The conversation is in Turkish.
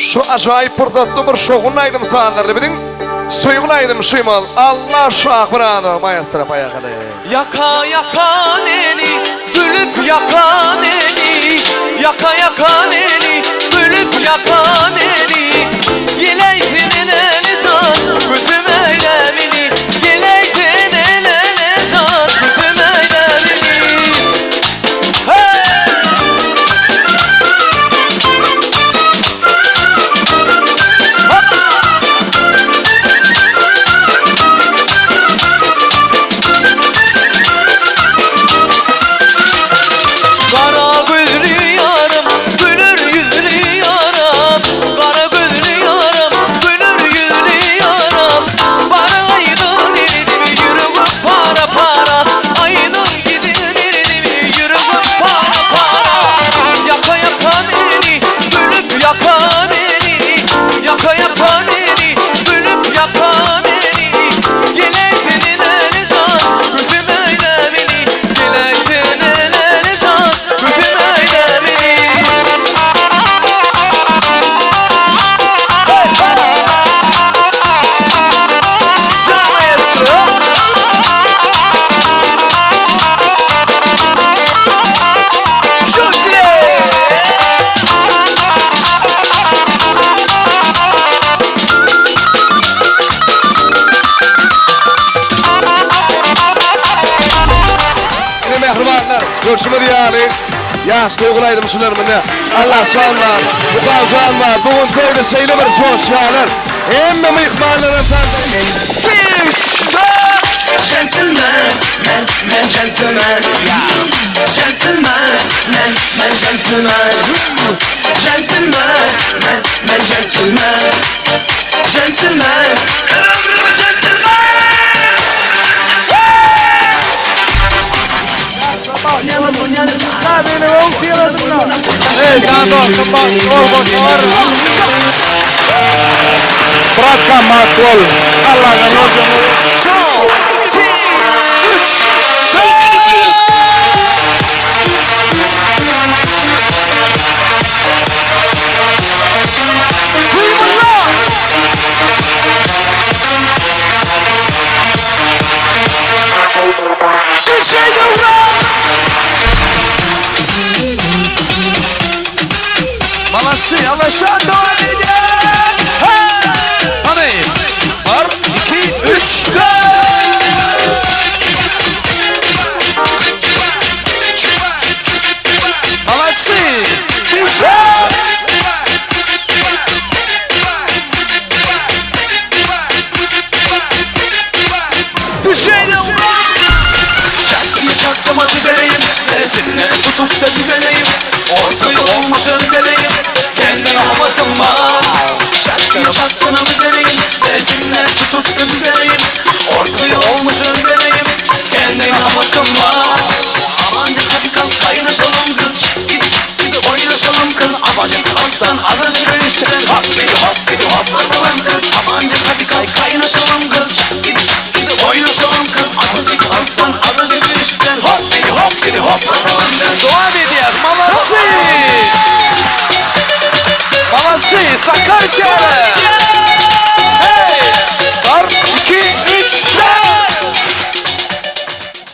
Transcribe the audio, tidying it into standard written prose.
Şu acayip fırsatlı bir şoğunaydım sağlarını bilin. Suygulaydım şuymal. Allah şahbırana maestro payakalı. Yaka yaka neni, gülüp yaka neni. Yaka yaka neni, gülüp yaka neni. Yeleyfinin eli can, bütün eylemini. Yeleyfinin eli can, bütün eylemini. Hey! Kara gülrü yarım, gülür yüzlü yarım. Kara gülrü yarım, gülür yüzlü yarım. Para aydın iridimi yürüyüp para para. Aydın gidin iridimi yürüyüp para para. Yaka yaka beni, gülüp yaka beni. Yaka yaka beni, gülüp yaka beni. Geleyfinin eli can, gözüm eylemini. Geleyfinin eli can, gözüm eylemini. Can maestro. Şusle. Ne mehribanlar, görüşme diyali. Yaşlı uygulaydım şunlarımını. Allah salma, bu kazanma. Bugün köyde şeyli bir sosyallar. Emme mıyıkmallarım tanıdığım. Gentleman, man, gentleman, gentleman, man, gentleman, gentleman, man, gentleman, gentleman, Bırakma makul. Allah'ın hocamı. Молодцы, Алаша, давайте! Hadi! Var, 2, 3, 4! Молодцы! Düşeydim! şarkıyı çaklamak üzereyim, neresinde tutup da düzeleyim, ortaya olmuşa üzereyim, kendime havasım var. Şarkıyı çaklamak üzereyim, neresinde tutup da düzeleyim, ortaya olmuşa üzereyim, kendime havasım var. Aman hadi kalk kaynaşalım kız, gidi oynaşalım kız, azıcık alttan azıcık üstten, hop gidi hoplatalım kız. Aman hadi kalk kaynaşalım kız, gidi oynaşalım kız, azıcık alttan azıcık üstten, hop gidi hoplatalım kız. Devam ediyor, молодцы! Молодцы, Sakarya!